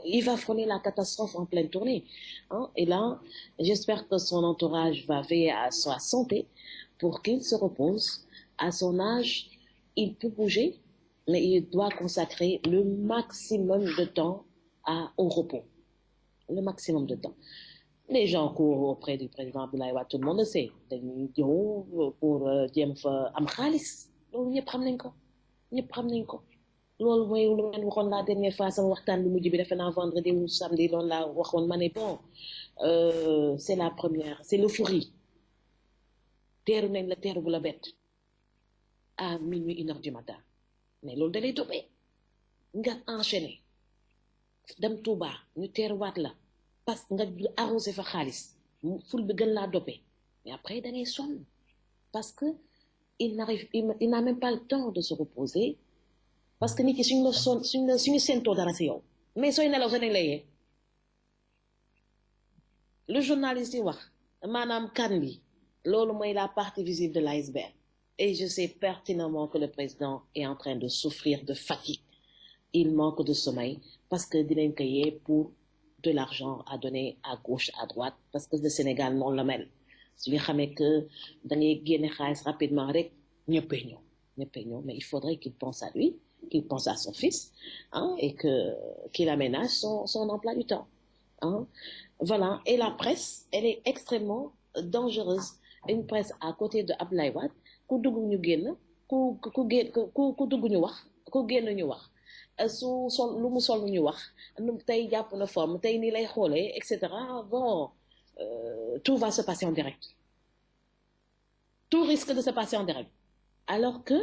il va frôler la catastrophe en pleine tournée. Et là, j'espère que son entourage va veiller à sa santé pour qu'il se repose. À son âge, il peut bouger, mais il doit consacrer le maximum de temps au repos. Le maximum de temps. Les gens courent auprès du président Abdoulaye Wade, tout le monde le sait. Dañuy ñëw pour jéem fa am xaalis. Loolu ñëpp xam nañ ko. loolu mooy lu ngeen waxoon la dernière fois sama waxtaan lu mujj bi defe naa vendredi ou samedi loolu laa waxoon ma ne bon c'est la première c'est l'euphorie teeru nañ la teeru bu la bett à minuit 1 heure du matin mais loolu da lay toppee nga enchaîner dem Touba ñu teeruwaat la parce que nga arrosé fa xaalis ful bi gën laa doppee mais après da ngay sonn parce que il n'a même pas le temps de se reposer. Parce que nit yi suñu séentoo dara si yow mais sooy nelaw sax dañ lay yee le journaliste yi wax maanaam kan bi loolu mooy la partie visible de l'iceberg et je sais pertinemment que le président est en train de souffrir de fatigue. Il manque de sommeil parce que dinañ ko yee pour de l'argent à donner à gauche à droite parce que le Sénégal noonu la mel su ñu xamee que da ngay génne xaalis rapidement rek ñëppay ñëw mais il faudrait qu'il pense à lui, qu'il pense à son fils, et qu'il aménage son emploi du temps. Voilà. Et la presse, elle est extrêmement dangereuse. Une presse à côté de Abdoulaye Wade, ku dugg ñu génn, ku dugg ñu wax, ku génn ñu wax. Lu mu sol ñu wax, tey jàpp na forme, tey nii lay xoolee, etc. Bon, tout va se passer en direct. Tout risque de se passer en direct. Alors que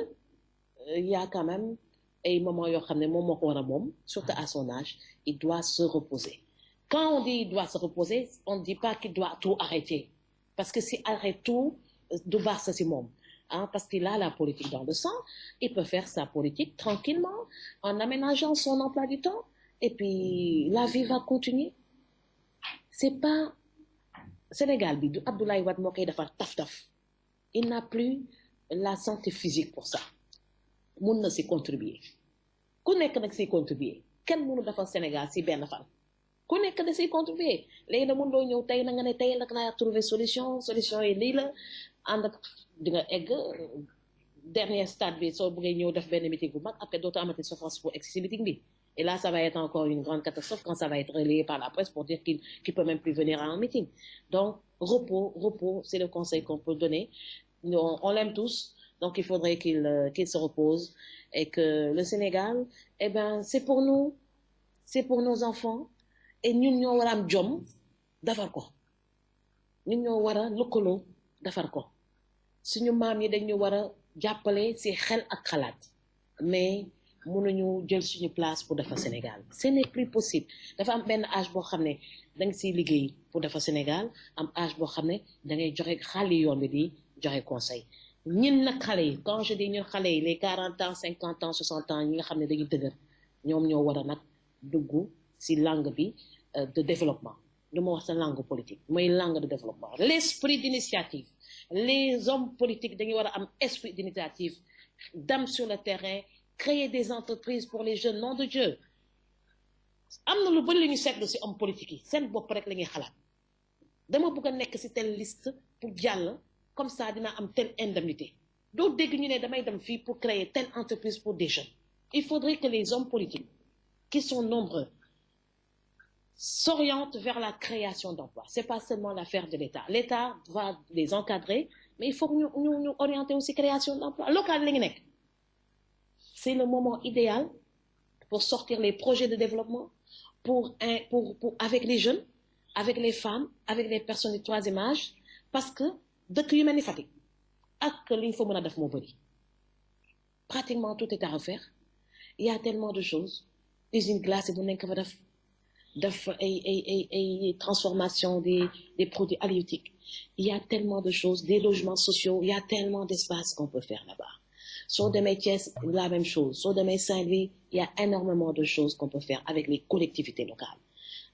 il y a quand même ay moments yoo xam ne moom moo ko war a moom surtout à son âge il doit se reposer. Quand on dit il doit se reposer on ne dit pas qu'il doit tout arrêter parce que si arrête tout du baax sa si moom parce qu'il a la politique dans le sang il peut faire sa politique tranquillement en aménageant son emploi du temps et puis la vie va continuer. C'est pas Sénégal bi du Abdoulaye Wade moo koy defar taf il n'a plus la santé physique pour ça. Mun na si contribuer ku nekk nag siy contribuer kenn mënu defar Sénégal si benn fan ku nekk da siy contribuer léegi na mun doo ñëw tey na nga ne tey nag naa trouver solution yi lii la ànd ak di nga egg dernier stade bi soo bëggee ñëw def benn meeting bu mag après dootoo amati souffrance pour egg si meeting bi et là ça va être encore une grande catastrophe quand ça va être relayé par la presse pour dire qu'il peut même plus venir à un meeting. Donc repos c'est le conseil qu'on peut donner. On l'aime tous. Donc, il faudrait qu'il se repose et que le Sénégal, c'est pour nous. c'est pour nos enfants et ñun ñoo war a am jom defar ko ñun ñoo war a lëkkaloo defar ko suñu maam yi dañu war a jàppale ci xel ak xalaat mais mënuñu jël suñu place pour defar Sénégal ce n'est plus possible dafa am benn âge boo xam ne da nga siy liggéey pour defar Sénégal am âge boo xam ne da ngay joxe xale yoon bi di joxe conseil ñin nag xale yi quand je dis ñun xale yi les 40 ans 50 ans 60 ans ñi nga xam ne dañuy dëgër ñoom ñoo war a nag dugg ci langue bi de développement du ma wax sa langue politique mooy langue de développement l'esprit d'initiative les hommes politiques dañu war a am esprit d'initiative dem sur le terrain créer des entreprises pour les jeunes nom de Dieu am na lu bëri lu ñu seetlu ci hommes politiques yi seen bopp rek la ñuy xalaat dama bëgg a nekk ci telle liste pour jàll comme ça dina am telle indemnité doo dégg ñu ne damay dem fii pour créer telle entreprise pour des jeunes il faudrait que les hommes politiques qui sont nombreux s'orientent vers la création d'emplois. C'est pas seulement l'affaire de l'État. L'État va les encadrer, mais il faut que nous orienter aussi création d'emplois. Local, c'est le moment idéal pour sortir les projets de développement, avec les jeunes, avec les femmes, avec les personnes du troisième âge, parce que dès qu'il y a une fatigue, pratiquement tout est à refaire. Il y a tellement de choses. Usine glace, transformation des produits halieutiques. Il y a tellement de choses, des logements sociaux, il y a tellement d'espace qu'on peut faire là-bas. Sur des métiers, la même chose. Sur des métiers Saint-Louis, il y a énormément de choses qu'on peut faire avec les collectivités locales.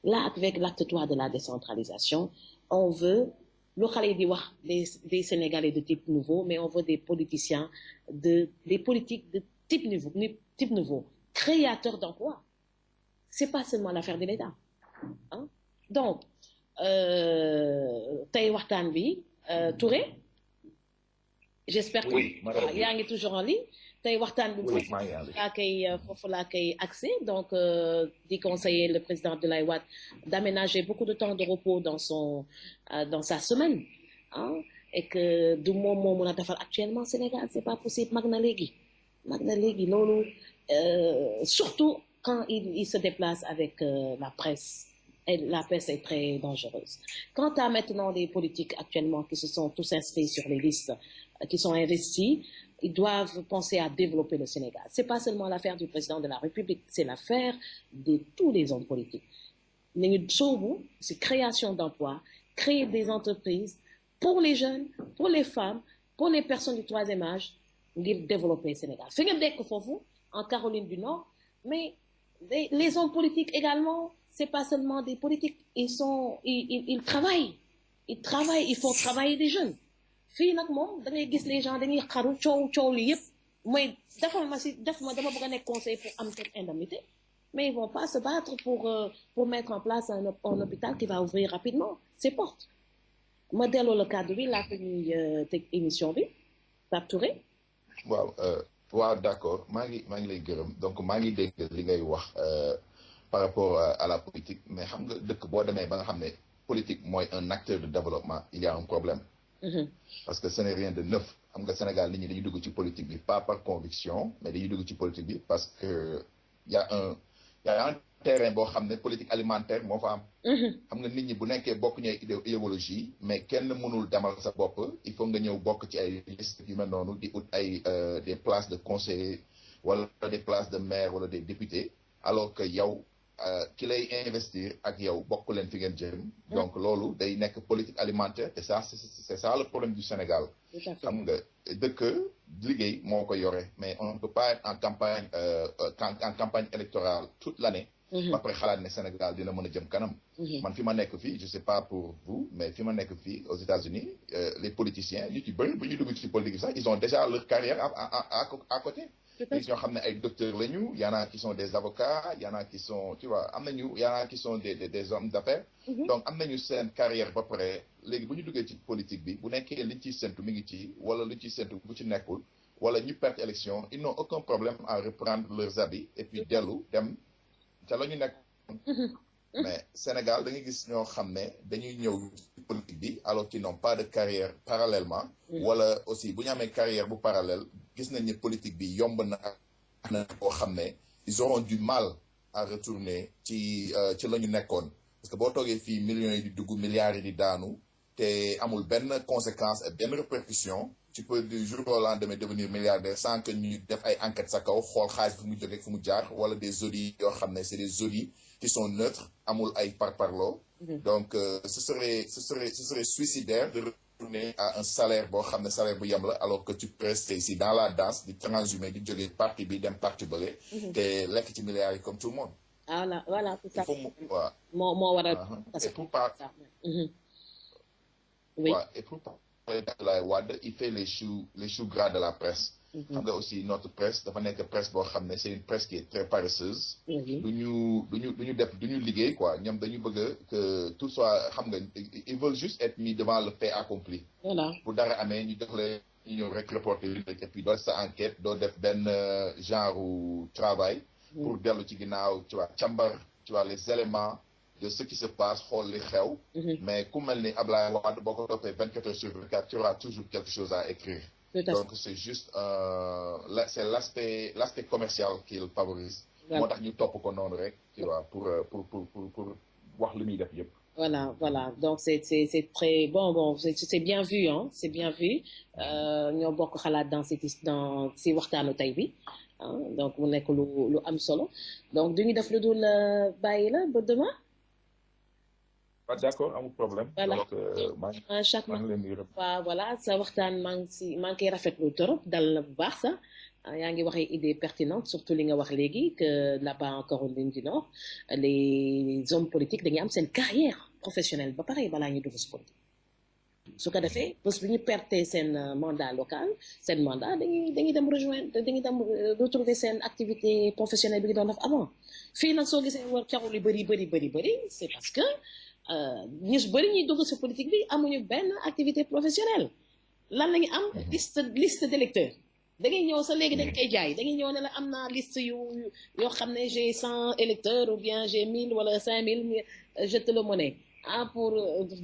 Là, avec l'acte 3 de la décentralisation, on veut, des Sénégalais de type nouveau, mais on veut des politiciens, des politiques de type nouveau, créateurs d'emplois. C'est pas seulement l'affaire de l'État. Hein? Donc, tey waxtaan bi Touré, j'espère que yaa ngi toujours en ligne. Tey waxtaan bi foofu laa koy accès. Donc, dit conseiller le président Abdoulaye Wade d'aménager beaucoup de temps de repos dans sa semaine. Hein? Et que du moom moo mën a defar actuellement Sénégal, c'est pas possible. Mag na léegi loolu surtout quand il se déplace avec la presse. Et la presse est très dangereuse. Quant à maintenant les politiques actuellement qui se sont tous inscrits sur les listes, qui sont investis, ils doivent penser à développer le Sénégal. C'est pas seulement l'affaire du président de la République, c'est l'affaire de tous les hommes politiques. C'est création d'emplois, créer des entreprises pour les jeunes, pour les femmes, pour les personnes du troisième âge, pour développer le Sénégal. Fait que vous, en Caroline du Nord, mais les hommes politiques également, c'est pas seulement des politiques, ils travaillent, ils font travailler des jeunes. Fii nag moom da ngay gis les gens dañuy xaru coow li yëpp mooy dama bëgg a nekk conseil pour am cette indemnité, mais ils vont pas se battre pour mettre en place un hôpital qui va ouvrir rapidement ses portes. Ma delloo le cadre bi laata ñuy teg émission bi Pape Touré. waaw d'accord maa ngi lay gërëm donc maa ngi dégg li ngay wax par rapport à la politique, mais xam nga dëkk boo demee ba nga xam ne politique mooy un acteur de développement, il y a un problème. Parce que ce n'est rien de neuf. Xam nga Sénégal nit ñi dañuy dugg ci politique bi pas par conviction, mais dañuy dugg ci politique bi parce que y a un terrain boo xam ne politique alimentaire moo fa am. Xam nga nit ñi bu nekkee bokk ñu ay idéologie, mais kenn mënul demal sa bopp, il faut nga ñëw bokk ci ay liste yu mel noonu di ut ay des places de conseiller wala des places de maire wala des députés, alors que yow ki lay investir ak yow bokk leen fi ngeen jëm. Donc loolu day nekk politique alimentaire, et ça c'est ça le problème du Sénégal. Xam nga dëkk liggéey moo ko yore, mais on ne peut pas être en campagne électorale toute l'année. Ba pare xalaat ne Sénégal dina mën a jëm kanam. Man fi ma nekk fii, je sais pas pour vous, mais fi ma nekk fii aux États-Unis, les politiciens ñu ci bëri bu ñu dugg ci politique sax, ils ont déjà leur carrière à côté. Ils ñoo xam ne ay docteurs lañu, y en a qui sont des avocats, y en a qui sont, tu vois, y en a qui sont des hommes d'affaires. Donc am nañu seen carrière ba pare léegi bu ñu duggee ci politique bi bu nekkee liñ ciy séntu mi ngi ci wala liñ ciy séntu bu ci nekkul wala ñu perte élection, ils n'ont aucun problème à reprendre leurs habits et puis dellu dem ca la ñu nekk. Mais Sénégal da nga gis ñoo xam ne dañuy ñëw ci politique bi alors qu'ils n'ont pas de carrière parallèlement. Wala aussi bu ñu amee carrière bu parallèle gis nañ ne politique bi yomb na boo xam ne ils auront du mal à retourner ci la ñu nekkoon parce que boo toogee fii millions yi di dugg milliards yi di daanu te amul benn conséquence et benn répercussion tu peux du jour au lendemain devenir milliardaire sans que ñu def ay enquêtes sa kaw xool xaalis fu mu jógee fu mu jaar wala des audits yoo xam ne c'est des audits qui sont neutres amul ay parparloo donc ce serait suicidaire de retourner à un salaire boo xam ne salaire bu yem la alors que tu peux rester ici dans la danse di transhumé di jógee parti bi dem parti bële te lekk ci milliards yi comme tout le monde voilà c'est ça moo waral et pour pas oui et pour parler d'Abdoulaye Wade il fait les choux gras de la presse xam nga aussi notre presse dafa nekk presse boo xam ne c'est une presse qui est très paresseuse duñu liggéey quoi ñoom dañu bëgg que tout soit xam nga ils veulent juste être mis devant le fait accompli bu dara amee ñu jox leen ñu ñëw rek reporter et puis doo sa enquête doo def benn genre travail pour dellu ci ginnaaw tu vois càmbar tu vois les éléments de ce qui se passe xool li xew mais ku mel ni Abdoulaye Wade boo ko toppee 24 heures sur 24 tu auras toujours quelque chose à écrire donc c'est juste c'est l'aspect commercial qu'il favorise moo tax ñu topp ko noonu rek tu vois pour wax li muy def yëpp voilà donc c'est très bon c'est bien vu hein c'est bien vu ñoo bokk xalaat dans si waxtaanu tey bi donc mu nekk lu am solo donc duñu def lu dul bàyyi la ba demain d'accord amul problème voilà donc chaque waaw voilà sa waxtaan maa ngi koy rafetlu trop dal na bu baax sax yaa ngi waxee idée pertinente surtout li nga wax léegi que là-bas en Caroline du Nord les hommes politiques dañuy am seen carrière professionnelle ba pare balaa ñu dugg si politique su ko defee bés bu ñu perte seen mandat local seen mandat dañuy dem retrouver seen activité professionnelle bi ñu doon def avant fii nag soo gisee war carol yu bëri c'est parce que ñu bëri ñuy dugg si politique bi amuñu benn activité professionnelle lan la ñu am liste d'électeurs da ngay ñëw sa léegi dañ koy jaay da ngay ñëw ne la am naa liste yoo xam ne j'ai 100 électeurs ou bien j'ai 1000 wala 5000 je te le monnaie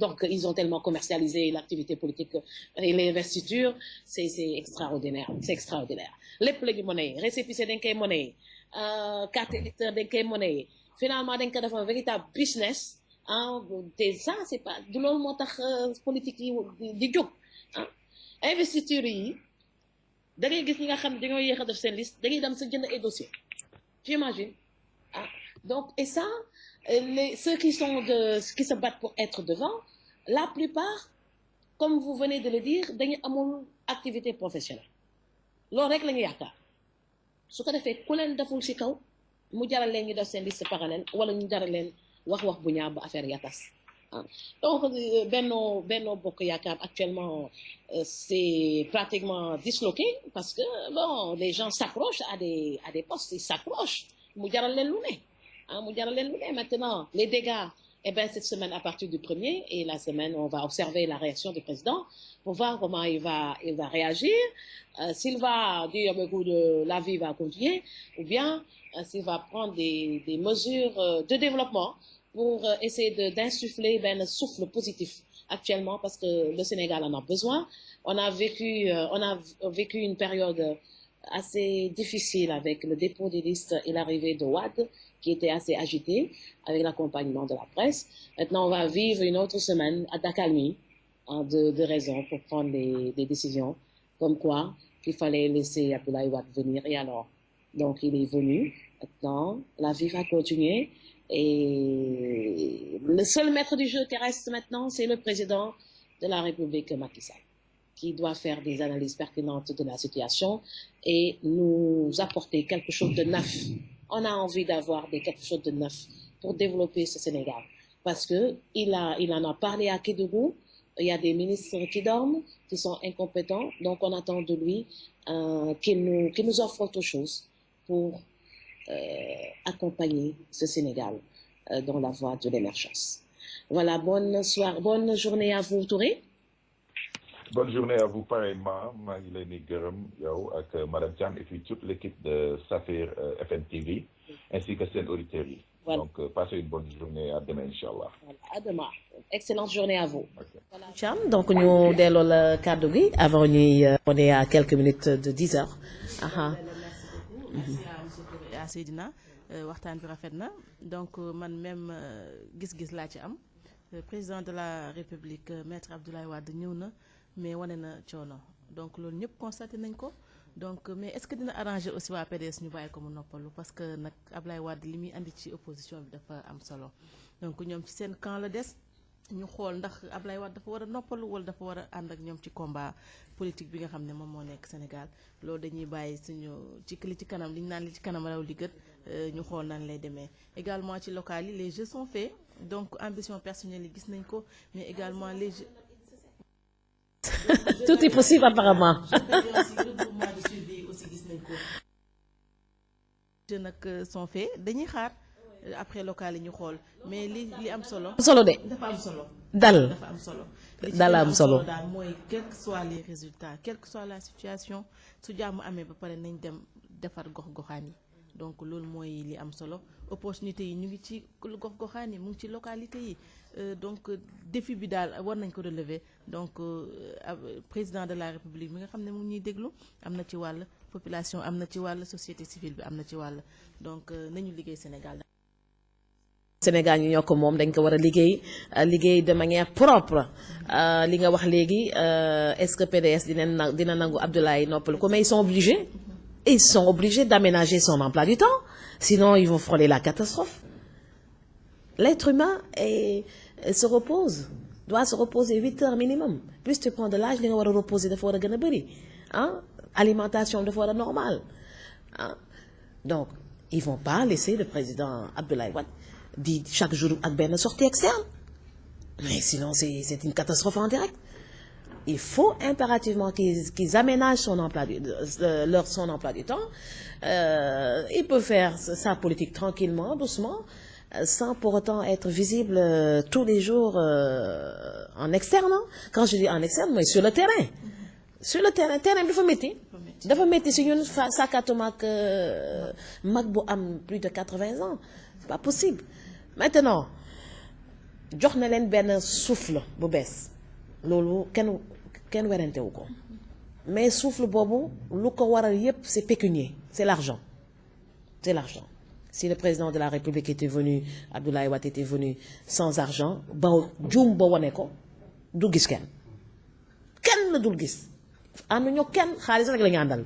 donc ils ont tellement commercialisé l'activité politique et les investitures c'est extraordinaire lépp la ñu monnaie récépissé dañ koy monnaie carte électeur dañ koy monnaie finalement dañ ko def un véritable business te ça c'est pas du loolu moo tax politique yi di jóg investiture yi da ngay gis ñi nga xam ne dañoo yéex a def seen liste dañuy dem sa jënd ay dossier tu imagines donc et ça ceux qui se battent pour être devant la plupart comme vous venez de le dire dañu amul activité professionnelle loolu rek la ñu yaakaar su ko defee ku leen deful ci kaw mu jaral leen ñu def seen liste parallèle wala ñu jaral leen wax bu ñaaw ba affaire ya tas donc Benno Bokk Yaakaar actuellement c'est pratiquement disloqué parce que bon les gens s'accrochent à des postes ils s'accrochent mu jaral leen lu ne maintenant les dégâts cette semaine à partir du 1er et la semaine on va observer la réaction du président pour voir comment il va réagir s'il va dire la vie va continuer ou bien s'il va prendre des mesures de développement pour essayer d'insuffler un souffle positif actuellement parce que le Sénégal en a besoin. On a vécu une période assez difficile avec le dépôt des listes et l'arrivée de Wade qui était assez agitée avec l'accompagnement de la presse. Maintenant, on va vivre une autre semaine d'accalmie de raisons pour prendre des décisions comme quoi qu'il fallait laisser Abdoulaye Wade venir et alors. Donc, il est venu. Maintenant, la vie va continuer. Et le seul maître du jeu terrestre maintenant, c'est le président de la République, Macky Sall, qui doit faire des analyses pertinentes de la situation et nous apporter quelque chose de neuf. On a envie d'avoir quelque chose de neuf pour développer ce Sénégal. Parce que il en a parlé à Kédougou. Il y a des ministres qui dorment, qui sont incompétents. Donc, on attend de lui qu'il nous offre autre chose pour accompagner ce Sénégal dans la voie de l'émergence. Voilà, bonne journée à vous, Touré. Bonne journée à vous pareillement. maa ngi leen di gërëm yow ak Madame Thiam et puis toute l'équipe de Safir FM TV ainsi que seen auditeurs yi. Voilà. Donc passez une bonne journée à demain inchallah. Voilà, à demain. Excellente journée à vous. Okay. Voilà. Thiam, donc ñu delloo la kàddu gi avant ñuy on est à quelques minutes de 10 heures. merci à monsieur Touré et à Seydina waxtaan bi rafet na donc man même gis-gis laa ci am président de la République maître Abdoulaye Wade ñëw na mais wane na coono donc loolu ñëpp constaté nañ ko donc mais est-ce que dina arranger aussi waa PDS ñu bàyyi ko mu noppalu parce que nag Abdoulaye Wade li muy andi ci opposition bi dafa am solo donc ñoom ci seen camp la des ñu xool ndax Abdoulaye Wade dafa war a noppalu wala dafa war a ànd ak ñoom ci combat politique bi nga xam ne moom moo nekk Sénégal loolu dañuy bàyyi suñu ci li ci kanam li ñu naan li ci kanam raw li gët ñu xool nan lay demee également ci local yi les jeux sont faits donc ambition personnelle yi gis nañ ko mais également les jeux tout est possible apparemment. regroupement de suivi aussi gis nañ ko jeux nag sont faits dañuy xaar après local yi ñu xool mais li am solo de dafa am solo dal dafa am solo dal am solo daal mooy quels que soient les résultats quelle que soit la situation su jàmm amee ba pare nañ dem defar gox-goxaan yi donc loolu mooy li am solo opportunité yi ñu ngi ci gox-goxaan yi mu ngi ci localité yi donc défi bi daal war nañ ko relever donc président de la République mi nga xam ne mu ngi ñuy déglu am na ci wàll population am na ci wàll société civile bi am na ci wàll donc nañu liggéey Sénégal ñu ñoo ko moom dañ ko war a liggéey de manière propre li nga wax léegi est-ce que PDS dina nangu Abdoulaye noppalu ko mais ils sont obligés d'aménager son emploi du temps sinon ils vont frôler la catastrophe. L'être humain doit se reposer 8 heures minimum plus tu prends de l'âge li nga war a reposer dafa war a gën a bëri alimentation dafa war a normal donc ils vont pas laisser le président Abdoulaye Wade di chaque jour ak benn sortie externe mais sinon c'est une catastrophe en direct. Il faut impérativement qu'ils aménagent son emploi du temps. Il peut faire sa politique tranquillement, doucement, sans pour autant être visible tous les jours en externe. Quand je dis en externe, mais sur le terrain. Sur le terrain dafa métti si ñun sakatuma mag bu am plus de 80 ans. C'est pas possible. Maintenant, jox na leen benn souffle bu bees. loolu kenn werante wu ko mais souffle boobu lu ko waral yépp c'est pécunier c'est l'argent si le président de la République était venu Abdoulaye Wade était venu sans argent ba juum ba wane ko du gis kenn la dul gis ànduñoo kenn xaalis rek la ñu àndal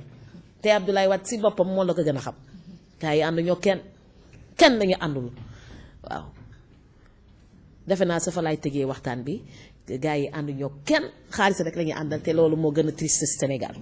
te Abdoulaye Wade si boppam moo la ko gën a xam gars yi ànduñoo kenn la ñu àndul waaw defe naa sa fa laay tëgee waxtaan bi gars yi ànduñoo kenn xaalis rek la ñuy àndal te loolu moo gën a triste ci Sénégal